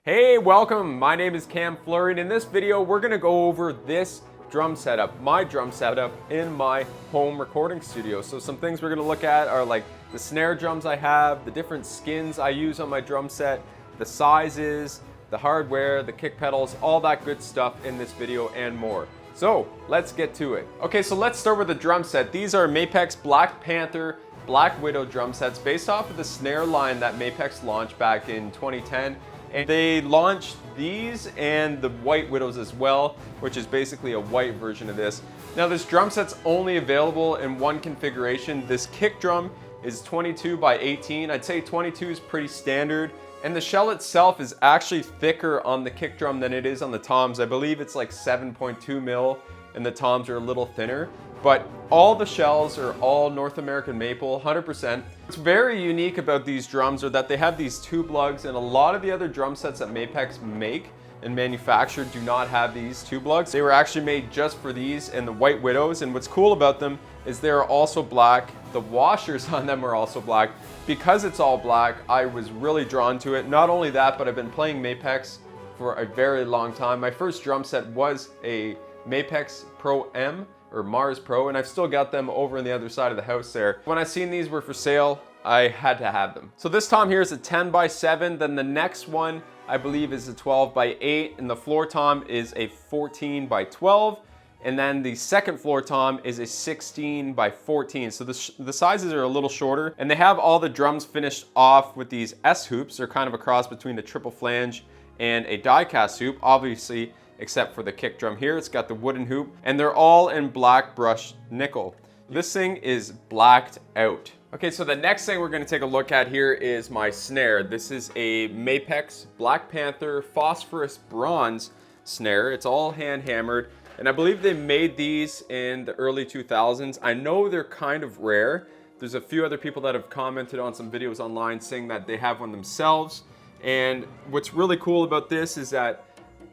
Hey, welcome. My name is Fleury, and in this video we're going to go over this drum setup, my drum setup in my home recording studio. So some things we're going to look at are like the snare drums I have, the different skins I use on my drum set, the sizes, the hardware, the kick pedals, all that good stuff in this video and more. So let's get to it. Okay, so let's start with the drum set. These are Mapex Black Panther Black Widow drum sets based off of the snare line that Mapex launched back in 2010. And they launched these and the White Widows as well, which is basically a white version of this. Now this drum set's only available in one configuration. This kick drum is 22 by 18. I'd say 22 is pretty standard. And the shell itself is actually thicker on the kick drum than it is on the toms. I believe it's like 7.2 mil and the toms are a little thinner. But all the shells are all North American maple, 100%. What's very unique about these drums are that they have these tube lugs, and a lot of the other drum sets that Mapex make and manufacture do not have these tube lugs. They were actually made just for these and the White Widows, and what's cool about them is they're also black. The washers on them are also black. Because it's all black, I was really drawn to it. Not only that, but I've been playing Mapex for a very long time. My first drum set was a Mapex Pro M, or Martens Pro, and I've still got them over on the other side of the house there. When I seen these were for sale, I had to have them. So this tom here is a 10 by 7, then the next one I believe is a 12 by 8, and the floor tom is a 14 by 12, and then the second floor tom is a 16 by 14. So the sizes are a little shorter, and they have all the drums finished off with these S hoops. They're kind of a cross between a triple flange and a die cast hoop, obviously, except for the kick drum here. It's got the wooden hoop, and they're all in black brushed nickel. This thing is blacked out. Okay, so the next thing we're gonna take a look at here is my snare. This is a Mapex Black Panther phosphorus bronze snare. It's all hand hammered, and I believe they made these in the early 2000s. I know they're kind of rare. There's a few other people that have commented on some videos online saying that they have one themselves. And what's really cool about this is that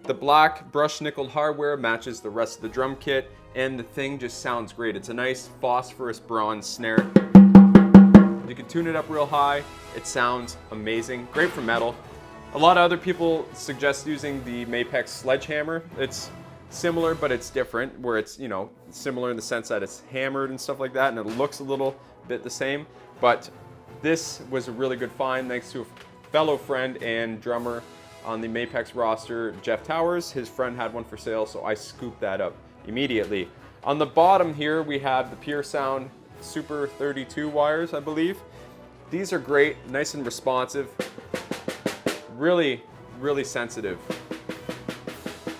the black brushed nickel hardware matches the rest of the drum kit, and the thing just sounds great. It's a nice phosphorus bronze snare. You can tune it up real high. It sounds amazing. Great for metal. A lot of other people suggest using the Mapex sledgehammer. It's similar, but it's different, where it's, you know, similar in the sense that it's hammered and stuff like that, and it looks a little bit the same. But this was a really good find thanks to a fellow friend and drummer on the Mapex roster, Jeff Towers. His friend had one for sale, so I scooped that up immediately. On the bottom here, we have the Pure Sound Super 32 wires, I believe. These are great, nice and responsive. Really, really sensitive.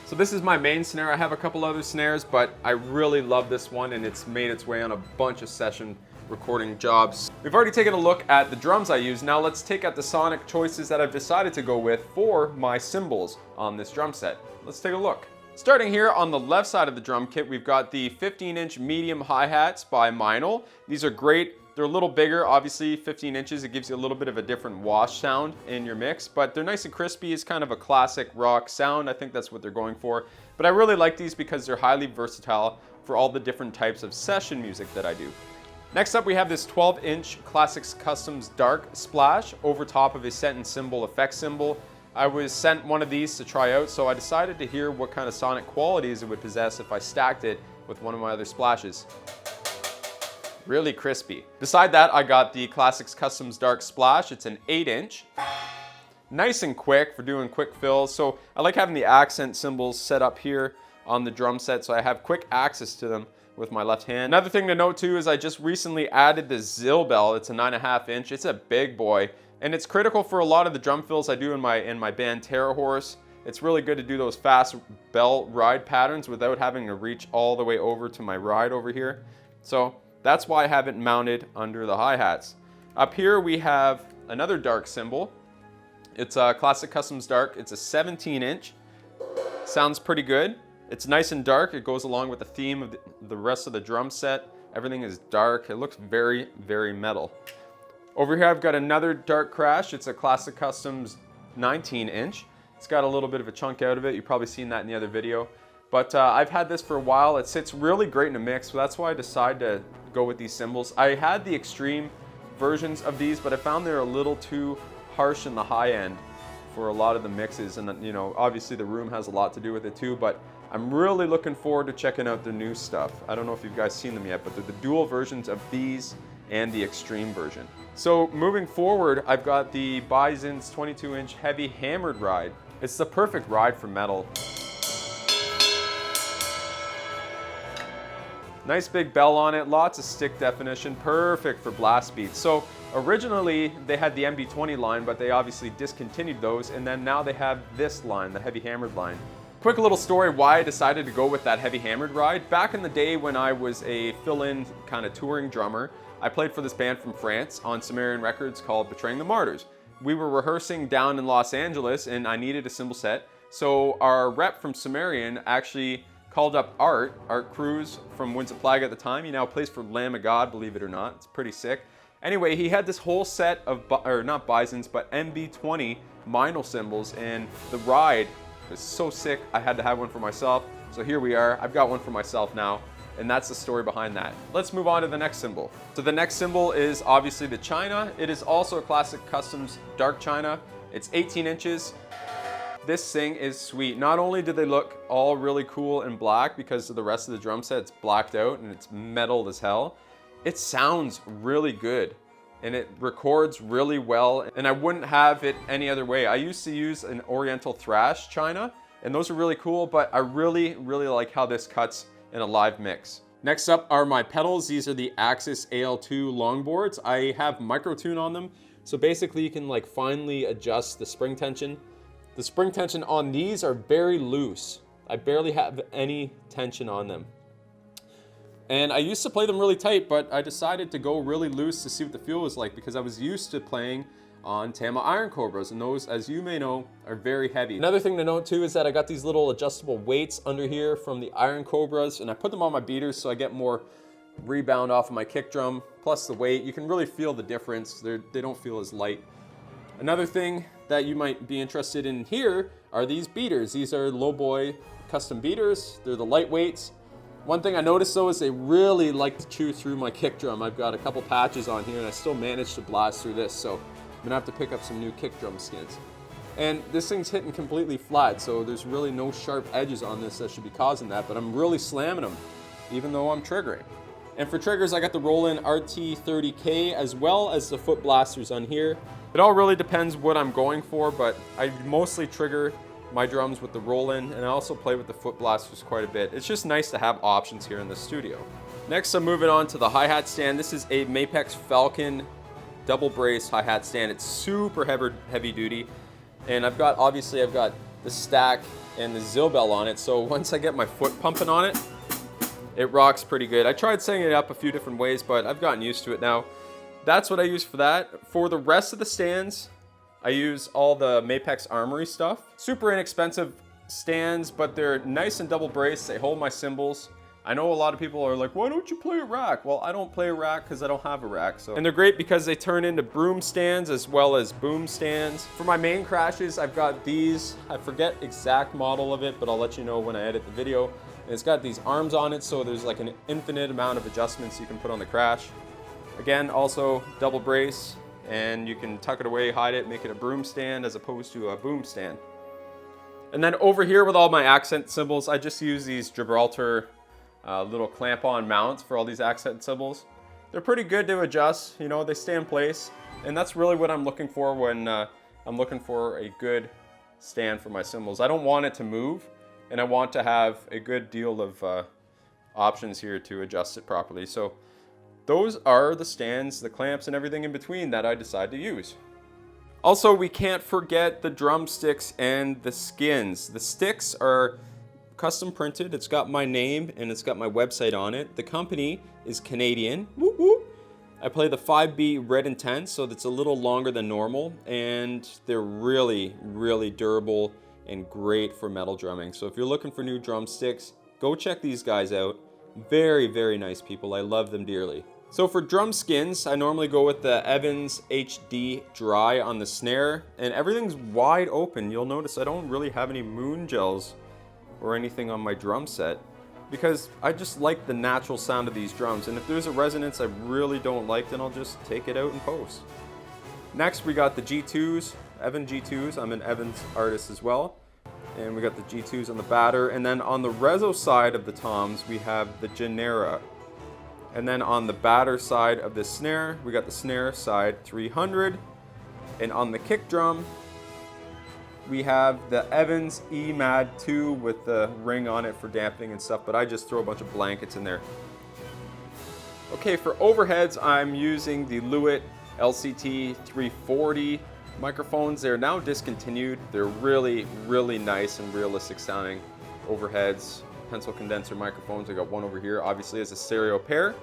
So this is my main snare. I have a couple other snares, but I really love this one, and it's made its way on a bunch of session recording jobs. We've already taken a look at the drums I use. Now let's take out the sonic choices that I've decided to go with for my cymbals on this drum set. Let's take a look. Starting here on the left side of the drum kit, we've got the 15-inch medium hi-hats by Meinl. These are great. They're a little bigger, obviously 15 inches. It gives you a little bit of a different wash sound in your mix, but they're nice and crispy. It's kind of a classic rock sound. I think that's what they're going for. But I really like these because they're highly versatile for all the different types of session music that I do. Next up, we have this 12-inch Classics Customs Dark Splash over top of a Set and Cymbal effects cymbal. I was sent one of these to try out, so I decided to hear what kind of sonic qualities it would possess if I stacked it with one of my other splashes. Really crispy. Beside that, I got the Classics Customs Dark Splash. It's an 8-inch. Nice and quick for doing quick fills. So I like having the accent cymbals set up here on the drum set, so I have quick access to them with my left hand. Another thing to note too is I just recently added the Zill bell. It's a 9.5 inch. It's a big boy, and it's critical for a lot of the drum fills I do in my band Terror Horse. It's really good to do those fast bell ride patterns without having to reach all the way over to my ride over here. So that's why I have it mounted under the hi-hats. Up here we have another dark cymbal. It's a Classic Customs Dark. It's a 17-inch. Sounds pretty good. It's nice and dark. It goes along with the theme of the rest of the drum set. Everything is dark. It looks very, very metal. Over here I've got another dark crash. It's a Classic Customs 19-inch. It's got a little bit of a chunk out of it. You've probably seen that in the other video. But I've had this for a while. It sits really great in a mix, so that's why I decided to go with these cymbals. I had the extreme versions of these, but I found they're a little too harsh in the high end for a lot of the mixes, and you know, obviously the room has a lot to do with it too, but I'm really looking forward to checking out the new stuff. I don't know if you guys seen them yet, but they're the dual versions of these and the extreme version. So moving forward, I've got the Bison's 22-inch heavy hammered ride. It's the perfect ride for metal. Nice big bell on it, lots of stick definition, perfect for blast beats. So originally they had the MB20 line, but they obviously discontinued those, and then now they have this line, the heavy hammered line. Quick little story why I decided to go with that heavy hammered ride. Back in the day when I was a fill-in kind of touring drummer, I played for this band from France on Sumerian Records called Betraying the Martyrs. We were rehearsing down in Los Angeles and I needed a cymbal set. So our rep from Sumerian actually called up Art Cruz from Winds of Plague at the time. He now plays for Lamb of God, believe it or not. It's pretty sick. Anyway, he had this whole set of, or not Bisons, but MB20 Minel cymbals, and the ride was so sick, I had to have one for myself. So here we are, I've got one for myself now, and that's the story behind that. Let's move on to the next cymbal. So the next cymbal is obviously the China. It is also a classic customs dark China. It's 18 inches. This thing is sweet. Not only do they look all really cool in black because of the rest of the drum set, it's blacked out and it's metal as hell, it sounds really good and it records really well, and I wouldn't have it any other way. I used to use an Oriental Thrash China and those are really cool, but I really like how this cuts in a live mix. Next up are my pedals. These are the Axis AL2 longboards. I have micro tune on them, so basically you can like finely adjust the spring tension. The spring tension on these are very loose. I barely have any tension on them. And I used to play them really tight, but I decided to go really loose to see what the feel was like because I was used to playing on Tama Iron Cobras, and those, as you may know, are very heavy. Another thing to note too is that I got these little adjustable weights under here from the Iron Cobras, and I put them on my beaters so I get more rebound off of my kick drum, plus the weight. You can really feel the difference. They don't feel as light. Another thing that you might be interested in here are these beaters. These are Lowboy custom beaters. They're the lightweights. One thing I noticed though is they really like to chew through my kick drum. I've got a couple patches on here and I still managed to blast through this, so I'm gonna have to pick up some new kick drum skins. And this thing's hitting completely flat, so there's really no sharp edges on this that should be causing that, but I'm really slamming them, even though I'm triggering. And for triggers, I got the Roland RT30K as well as the foot blasters on here. It all really depends what I'm going for, but I mostly trigger my drums with the Roland, and I also play with the foot blasters quite a bit. It's just nice to have options here in the studio. Next, I'm moving on to the hi-hat stand. This is a Mapex Falcon double brace hi-hat stand. It's super heavy duty, and I've got the stack and the Zilbel on it, so once I get my foot pumping on it, it rocks pretty good. I tried setting it up a few different ways, but I've gotten used to it now. That's what I use for that. For the rest of the stands, I use all the Mapex Armory stuff. Super inexpensive stands, but they're nice and double braced. They hold my cymbals. I know a lot of people are like, why don't you play a rack? Well, I don't play a rack because I don't have a rack. And they're great because they turn into broom stands as well as boom stands. For my main crashes, I've got these. I forget exact model of it, but I'll let you know when I edit the video. And it's got these arms on it, so there's like an infinite amount of adjustments you can put on the crash. Again, also double brace, and you can tuck it away, hide it, make it a broom stand as opposed to a boom stand. And then over here with all my accent cymbals, I just use these Gibraltar little clamp-on mounts for all these accent cymbals. They're pretty good to adjust, you know, they stay in place. And that's really what I'm looking for when I'm looking for a good stand for my cymbals. I don't want it to move, and I want to have a good deal of options here to adjust it properly. So those are the stands, the clamps, and everything in between that I decide to use. Also, we can't forget the drumsticks and the skins. The sticks are custom printed. It's got my name and it's got my website on it. The company is Canadian. Woo woo. I play the 5B Red Intense, so that's a little longer than normal, and they're really durable and great for metal drumming. So if you're looking for new drumsticks, go check these guys out. Very nice people. I love them dearly. So for drum skins, I normally go with the Evans HD Dry on the snare, and everything's wide open. You'll notice I don't really have any moon gels or anything on my drum set because I just like the natural sound of these drums, and if there's a resonance I really don't like, then I'll just take it out in post. Next, we got the G2s. Evan G2s. I'm an Evans artist as well. And we got the G2s on the batter. And then on the Rezo side of the toms, we have the Genera. And then on the batter side of the snare, we got the snare side 300. And on the kick drum, we have the Evans E-Mad 2 with the ring on it for dampening and stuff, but I just throw a bunch of blankets in there. Okay, for overheads, I'm using the Lewitt LCT 340 microphones. They're now discontinued. They're really, really nice and realistic sounding overheads, pencil condenser microphones. I got one over here, obviously as a stereo pair.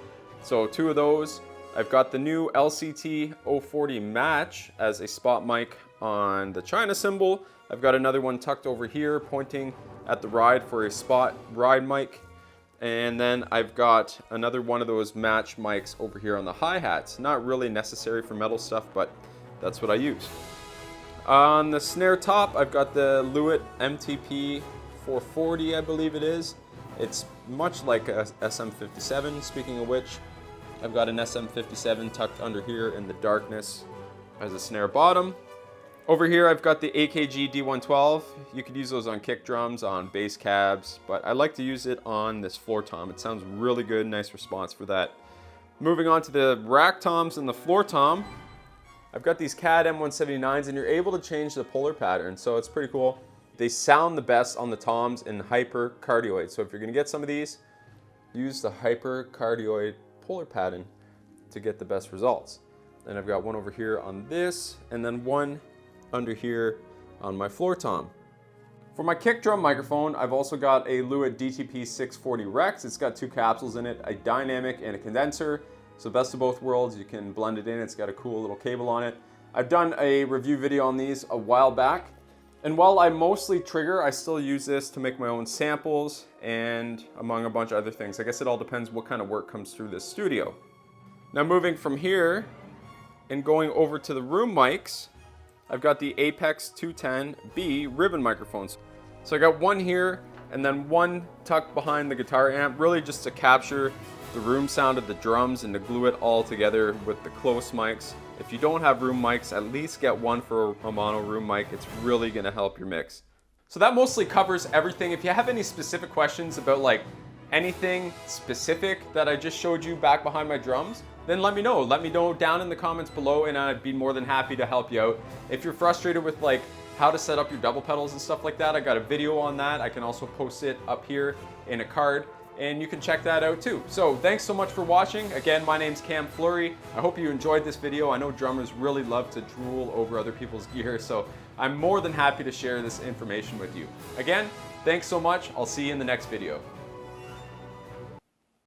So 2 of those. I've got the new LCT 040 Match as a spot mic on the China cymbal. I've got another one tucked over here pointing at the ride for a spot ride mic. And then I've got another one of those match mics over here on the hi-hats. Not really necessary for metal stuff, but that's what I use. On the snare top, I've got the Lewitt MTP 440, I believe it is. It's much like a SM57, speaking of which. I've got an SM57 tucked under here in the darkness as a snare bottom. Over here, I've got the AKG D112. You could use those on kick drums, on bass cabs, but I like to use it on this floor tom. It sounds really good, nice response for that. Moving on to the rack toms and the floor tom, I've got these CAD M179s, and you're able to change the polar pattern, so it's pretty cool. They sound the best on the toms in hypercardioid, so if you're gonna get some of these, use the hypercardioid polar pattern to get the best results. And I've got one over here on this, and then one under here on my floor tom. For my kick drum microphone, I've also got a Lewitt DTP 640 Rex. It's got 2 capsules in it, a dynamic and a condenser. So best of both worlds, you can blend it in. It's got a cool little cable on it. I've done a review video on these a while back. And while I mostly trigger, I still use this to make my own samples and among a bunch of other things. I guess it all depends what kind of work comes through this studio. Now moving from here and going over to the room mics, I've got the Apex 210B ribbon microphones. So I got one here and then one tucked behind the guitar amp, really just to capture the room sound of the drums and to glue it all together with the close mics. If you don't have room mics, at least get one for a mono room mic. It's really gonna help your mix. So that mostly covers everything. If you have any specific questions about like anything specific that I just showed you back behind my drums, then let me know. Let me know down in the comments below and I'd be more than happy to help you out. If you're frustrated with like how to set up your double pedals and stuff like that, I got a video on that. I can also post it up here in a card and you can check that out too. So thanks so much for watching. Again, my name's Cam Fleury. I hope you enjoyed this video. I know drummers really love to drool over other people's gear, so I'm more than happy to share this information with you. Again, thanks so much. I'll see you in the next video.